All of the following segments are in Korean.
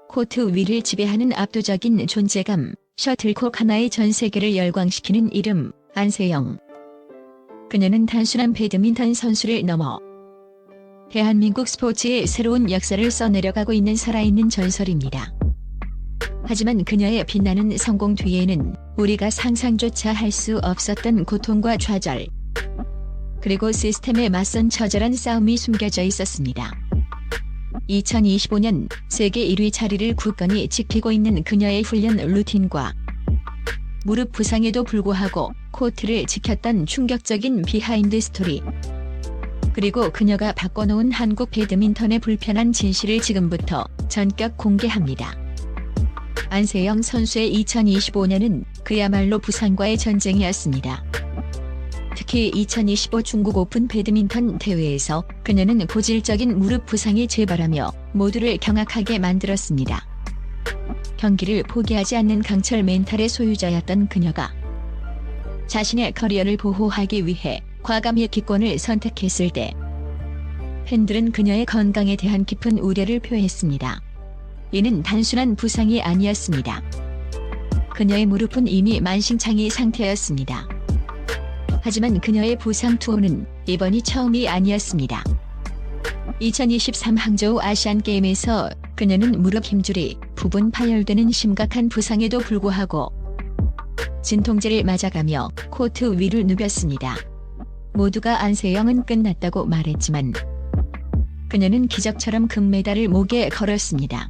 코트 위를 지배하는 압도적인 존재감, 셔틀콕 하나의 전 세계를 열광시키는 이름, 안세영. 그녀는 단순한 배드민턴 선수를 넘어 대한민국 스포츠의 새로운 역사를 써내려가고 있는 살아있는 전설입니다. 하지만 그녀의 빛나는 성공 뒤에는 우리가 상상조차 할 수 없었던 고통과 좌절, 그리고 시스템에 맞선 처절한 싸움이 숨겨져 있었습니다. 2025년 세계 1위 자리를 굳건히 지키고 있는 그녀의 훈련 루틴과 무릎 부상에도 불구하고 코트를 지켰던 충격적인 비하인드 스토리, 그리고 그녀가 바꿔놓은 한국 배드민턴의 불편한 진실을 지금부터 전격 공개합니다. 안세영 선수의 2025년은 그야말로 부상과의 전쟁이었습니다. 특히 2025 중국 오픈 배드민턴 대회에서 그녀는 고질적인 무릎 부상이 재발하며 모두를 경악하게 만들었습니다. 경기를 포기하지 않는 강철 멘탈의 소유자였던 그녀가 자신의 커리어를 보호하기 위해 과감히 기권을 선택했을 때 팬들은 그녀의 건강에 대한 깊은 우려를 표했습니다. 이는 단순한 부상이 아니었습니다. 그녀의 무릎은 이미 만신창이 상태였습니다. 하지만 그녀의 부상 투혼은 이번이 처음이 아니었습니다. 2023 항저우 아시안게임에서 그녀는 무릎 힘줄이 부분 파열되는 심각한 부상에도 불구하고 진통제를 맞아가며 코트 위를 누볐습니다. 모두가 안세영은 끝났다고 말했지만 그녀는 기적처럼 금메달을 목에 걸었습니다.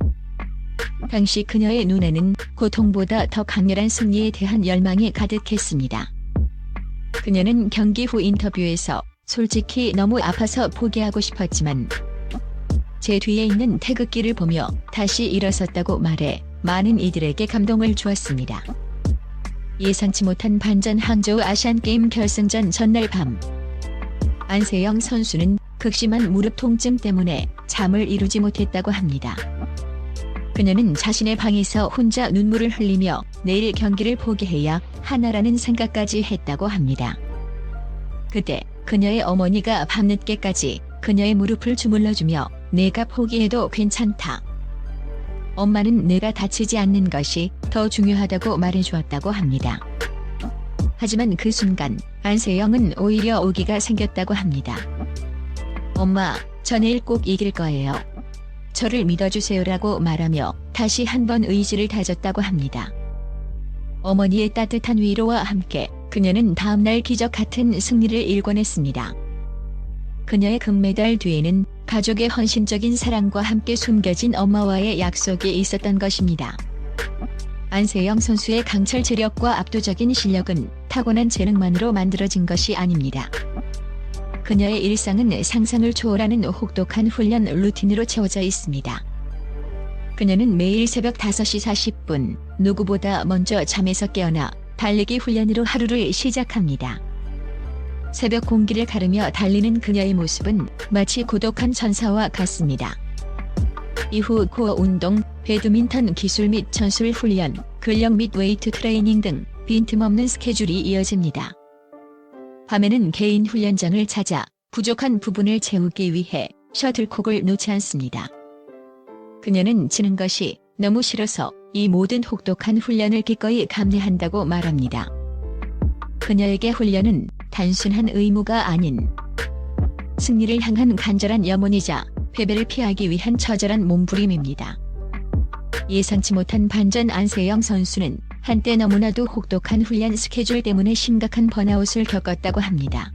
당시 그녀의 눈에는 고통보다 더 강렬한 승리에 대한 열망이 가득했습니다. 그녀는 경기 후 인터뷰에서 솔직히 너무 아파서 포기하고 싶었지만 제 뒤에 있는 태극기를 보며 다시 일어섰다고 말해 많은 이들에게 감동을 주었습니다. 예상치 못한 반전 항저우 아시안게임 결승전 전날 밤, 안세영 선수는 극심한 무릎 통증 때문에 잠을 이루지 못했다고 합니다. 그녀는 자신의 방에서 혼자 눈물을 흘리며 내일 경기를 포기해야 하나라는 생각까지 했다고 합니다. 그때 그녀의 어머니가 밤늦게까지 그녀의 무릎을 주물러주며 내가 포기해도 괜찮다. 엄마는 내가 다치지 않는 것이 더 중요하다고 말해주었다고 합니다. 하지만 그 순간 안세영은 오히려 오기가 생겼다고 합니다. 엄마, 저 내일 꼭 이길 거예요. 저를 믿어주세요라고 말하며 다시 한번 의지를 다졌다고 합니다. 어머니의 따뜻한 위로와 함께 그녀는 다음날 기적 같은 승리를 일궈냈습니다. 그녀의 금메달 뒤에는 가족의 헌신적인 사랑과 함께 숨겨진 엄마와의 약속이 있었던 것입니다. 안세영 선수의 강철 체력과 압도적인 실력은 타고난 재능만으로 만들어진 것이 아닙니다. 그녀의 일상은 상상을 초월하는 혹독한 훈련 루틴으로 채워져 있습니다. 그녀는 매일 새벽 5시 40분 누구보다 먼저 잠에서 깨어나 달리기 훈련으로 하루를 시작합니다. 새벽 공기를 가르며 달리는 그녀의 모습은 마치 고독한 천사와 같습니다. 이후 코어 운동, 배드민턴 기술 및 전술 훈련, 근력 및 웨이트 트레이닝 등 빈틈없는 스케줄이 이어집니다. 밤에는 개인 훈련장을 찾아 부족한 부분을 채우기 위해 셔틀콕을 놓지 않습니다. 그녀는 지는 것이 너무 싫어서 이 모든 혹독한 훈련을 기꺼이 감내한다고 말합니다. 그녀에게 훈련은 단순한 의무가 아닌 승리를 향한 간절한 염원이자 패배를 피하기 위한 처절한 몸부림입니다. 예상치 못한 반전. 안세영 선수는 한때 너무나도 혹독한 훈련 스케줄 때문에 심각한 번아웃을 겪었다고 합니다.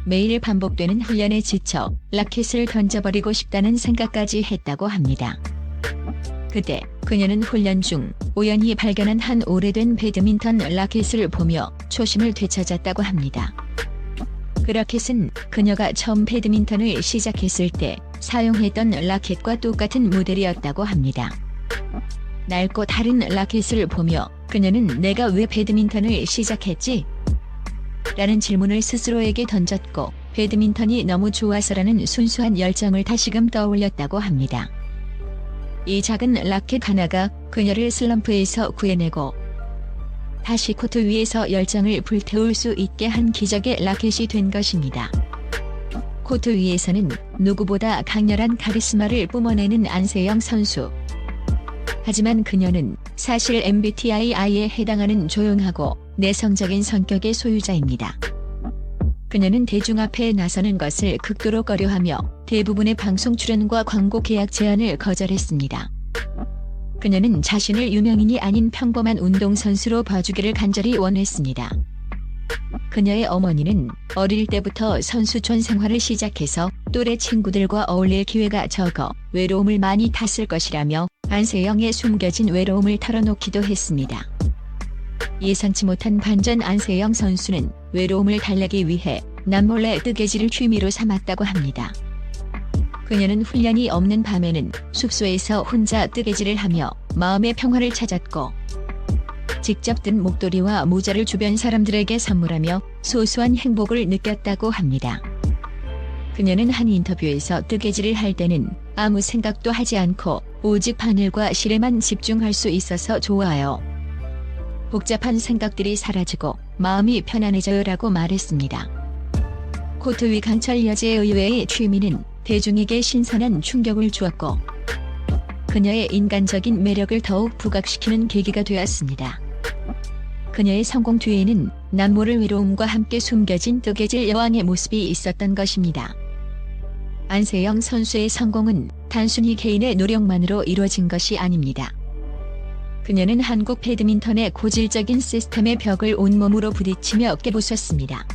매일 반복되는 훈련에 지쳐 라켓을 던져버리고 싶다는 생각까지 했다고 합니다. 그때 그녀는 훈련 중 우연히 발견한 한 오래된 배드민턴 라켓을 보며 초심을 되찾았다고 합니다. 그 라켓은 그녀가 처음 배드민턴을 시작했을 때 사용했던 라켓과 똑같은 모델이었다고 합니다. 낡고 다른 라켓을 보며 그녀는 내가 왜 배드민턴을 시작했지? 라는 질문을 스스로에게 던졌고 배드민턴이 너무 좋아서라는 순수한 열정을 다시금 떠올렸다고 합니다. 이 작은 라켓 하나가 그녀를 슬럼프에서 구해내고 다시 코트 위에서 열정을 불태울 수 있게 한 기적의 라켓이 된 것입니다. 코트 위에서는 누구보다 강렬한 카리스마를 뿜어내는 안세영 선수. 하지만 그녀는 사실 MBTI에 해당하는 조용하고 내성적인 성격의 소유자입니다. 그녀는 대중 앞에 나서는 것을 극도로 꺼려하며 대부분의 방송 출연과 광고 계약 제안을 거절했습니다. 그녀는 자신을 유명인이 아닌 평범한 운동선수로 봐주기를 간절히 원했습니다. 그녀의 어머니는 어릴 때부터 선수촌 생활을 시작해서 또래 친구들과 어울릴 기회가 적어 외로움을 많이 탔을 것이라며 안세영의 숨겨진 외로움을 털어놓기도 했습니다. 예상치 못한 반전. 안세영 선수는 외로움을 달래기 위해 남몰래 뜨개질을 취미로 삼았다고 합니다. 그녀는 훈련이 없는 밤에는 숙소에서 혼자 뜨개질을 하며 마음의 평화를 찾았고, 직접 뜬 목도리와 모자를 주변 사람들에게 선물하며 소소한 행복을 느꼈다고 합니다. 그녀는 한 인터뷰에서 뜨개질을 할 때는 아무 생각도 하지 않고 오직 바늘과 실에만 집중할 수 있어서 좋아요. 복잡한 생각들이 사라지고 마음이 편안해져요라고 말했습니다. 코트 위 강철 여제 의외의 취미는 대중에게 신선한 충격을 주었고, 그녀의 인간적인 매력을 더욱 부각시키는 계기가 되었습니다. 그녀의 성공 뒤에는 남모를 외로움과 함께 숨겨진 뜨개질 여왕의 모습이 있었던 것입니다. 안세영 선수의 성공은 단순히 개인의 노력만으로 이루어진 것이 아닙니다. 그녀는 한국 배드민턴의 고질적인 시스템의 벽을 온몸으로 부딪히며 깨부쉈습니다.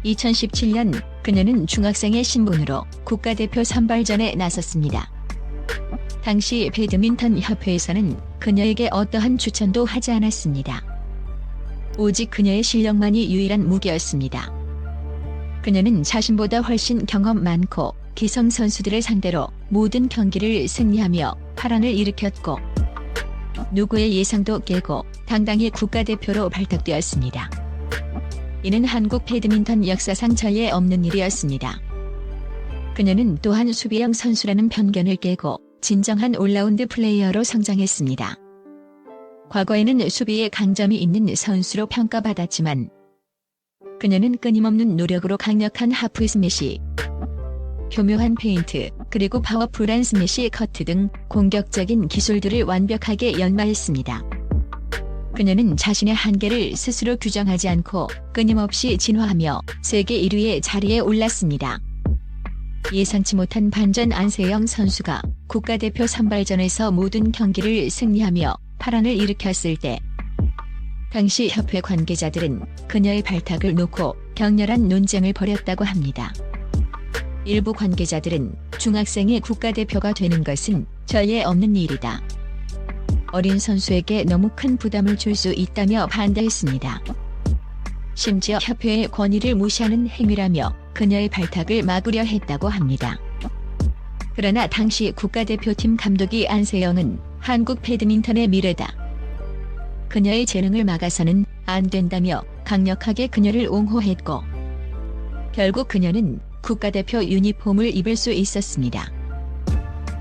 2017년 그녀는 중학생의 신분으로 국가대표 선발전에 나섰습니다. 당시 배드민턴 협회에서는 그녀에게 어떠한 추천도 하지 않았습니다. 오직 그녀의 실력만이 유일한 무기였습니다. 그녀는 자신보다 훨씬 경험 많고 기성 선수들을 상대로 모든 경기를 승리하며 파란을 일으켰고, 누구의 예상도 깨고 당당히 국가대표로 발탁되었습니다. 이는 한국 배드민턴 역사상 전례 없는 일이었습니다. 그녀는 또한 수비형 선수라는 편견을 깨고 진정한 올라운드 플레이어로 성장했습니다. 과거에는 수비에 강점이 있는 선수로 평가받았지만, 그녀는 끊임없는 노력으로 강력한 하프 스매시, 교묘한 페인트, 그리고 파워풀한 스매시 커트 등 공격적인 기술들을 완벽하게 연마했습니다. 그녀는 자신의 한계를 스스로 규정하지 않고 끊임없이 진화하며 세계 1위의 자리에 올랐습니다. 예상치 못한 반전. 안세영 선수가 국가대표 선발전에서 모든 경기를 승리하며 파란을 일으켰을 때, 당시 협회 관계자들은 그녀의 발탁을 놓고 격렬한 논쟁을 벌였다고 합니다. 일부 관계자들은 중학생의 국가대표가 되는 것은 전례 없는 일이다, 어린 선수에게 너무 큰 부담을 줄 수 있다며 반대했습니다. 심지어 협회의 권위를 무시하는 행위라며 그녀의 발탁을 막으려 했다고 합니다. 그러나 당시 국가대표팀 감독이 안세영은 한국 배드민턴의 미래다, 그녀의 재능을 막아서는 안 된다며 강력하게 그녀를 옹호했고, 결국 그녀는 국가대표 유니폼을 입을 수 있었습니다.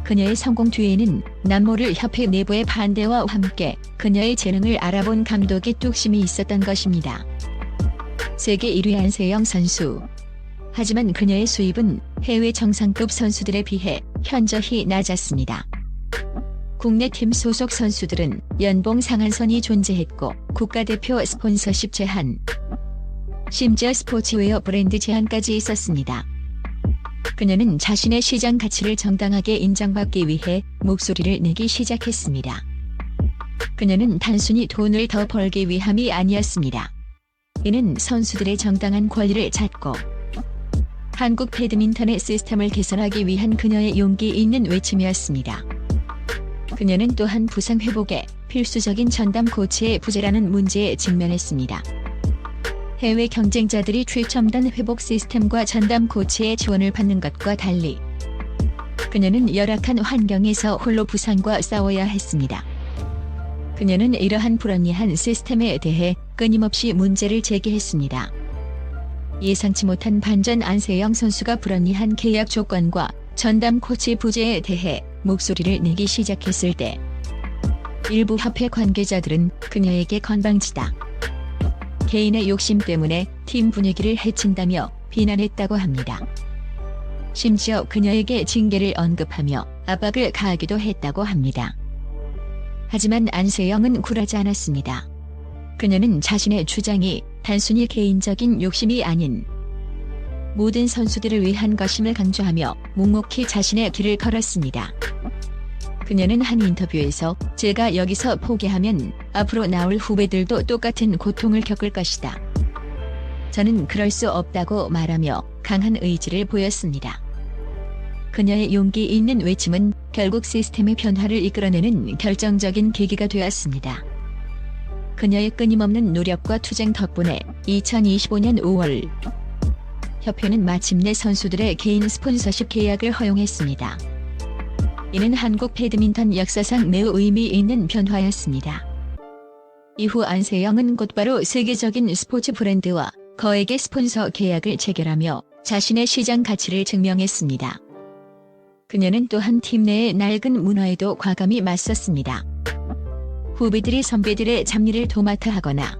그녀의 성공 뒤에는 남모를 협회 내부의 반대와 함께 그녀의 재능을 알아본 감독의 뚝심이 있었던 것입니다. 세계 1위 안세영 선수. 하지만 그녀의 수입은 해외 정상급 선수들에 비해 현저히 낮았습니다. 국내 팀 소속 선수들은 연봉 상한선이 존재했고 국가대표 스폰서십 제한, 심지어 스포츠웨어 브랜드 제한까지 있었습니다. 그녀는 자신의 시장 가치를 정당하게 인정받기 위해 목소리를 내기 시작했습니다. 그녀는 단순히 돈을 더 벌기 위함이 아니었습니다. 이는 선수들의 정당한 권리를 찾고 한국 배드민턴의 시스템을 개선하기 위한 그녀의 용기 있는 외침이었습니다. 그녀는 또한 부상 회복에 필수적인 전담 코치의 부재라는 문제에 직면했습니다. 해외 경쟁자들이 최첨단 회복 시스템과 전담 코치의 지원을 받는 것과 달리 그녀는 열악한 환경에서 홀로 부상과 싸워야 했습니다. 그녀는 이러한 불합리한 시스템에 대해 끊임없이 문제를 제기했습니다. 예상치 못한 반전. 안세영 선수가 불합리한 계약 조건과 전담 코치 부재에 대해 목소리를 내기 시작했을 때, 일부 협회 관계자들은 그녀에게 건방지다, 개인의 욕심 때문에 팀 분위기를 해친다며 비난했다고 합니다. 심지어 그녀에게 징계를 언급하며 압박을 가하기도 했다고 합니다. 하지만 안세영은 굴하지 않았습니다. 그녀는 자신의 주장이 단순히 개인적인 욕심이 아닌 모든 선수들을 위한 것임을 강조하며 묵묵히 자신의 길을 걸었습니다. 그녀는 한 인터뷰에서 제가 여기서 포기하면 앞으로 나올 후배들도 똑같은 고통을 겪을 것이다. 저는 그럴 수 없다고 말하며 강한 의지를 보였습니다. 그녀의 용기 있는 외침은 결국 시스템의 변화를 이끌어내는 결정적인 계기가 되었습니다. 그녀의 끊임없는 노력과 투쟁 덕분에 2025년 5월 협회는 마침내 선수들의 개인 스폰서십 계약을 허용했습니다. 이는 한국 배드민턴 역사상 매우 의미 있는 변화였습니다. 이후 안세영은 곧바로 세계적인 스포츠 브랜드와 거액의 스폰서 계약을 체결하며 자신의 시장 가치를 증명했습니다. 그녀는 또한 팀 내의 낡은 문화에도 과감히 맞섰습니다. 후배들이 선배들의 잡일을 도맡아 하거나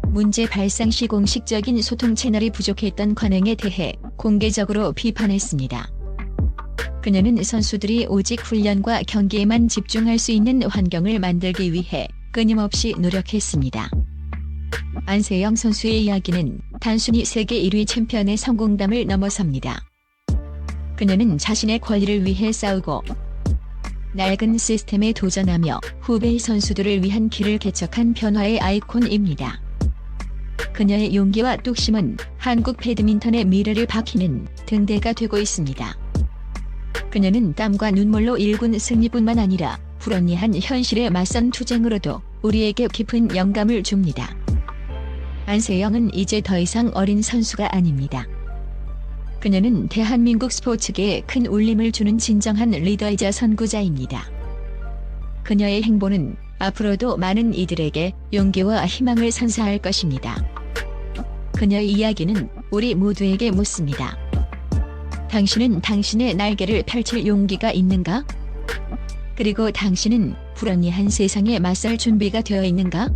문제 발생 시 공식적인 소통 채널이 부족했던 관행에 대해 공개적으로 비판했습니다. 그녀는 선수들이 오직 훈련과 경기에만 집중할 수 있는 환경을 만들기 위해 끊임없이 노력했습니다. 안세영 선수의 이야기는 단순히 세계 1위 챔피언의 성공담을 넘어섭니다. 그녀는 자신의 권리를 위해 싸우고 낡은 시스템에 도전하며 후배 선수들을 위한 길을 개척한 변화의 아이콘입니다. 그녀의 용기와 뚝심은 한국 배드민턴의 미래를 밝히는 등대가 되고 있습니다. 그녀는 땀과 눈물로 일군 승리뿐만 아니라 불합리한 현실에 맞선 투쟁으로도 우리에게 깊은 영감을 줍니다. 안세영은 이제 더 이상 어린 선수가 아닙니다. 그녀는 대한민국 스포츠계에 큰 울림을 주는 진정한 리더이자 선구자입니다. 그녀의 행보는 앞으로도 많은 이들에게 용기와 희망을 선사할 것입니다. 그녀의 이야기는 우리 모두에게 묻습니다. 당신은 당신의 날개를 펼칠 용기가 있는가? 그리고 당신은 불합리한 세상에 맞설 준비가 되어 있는가?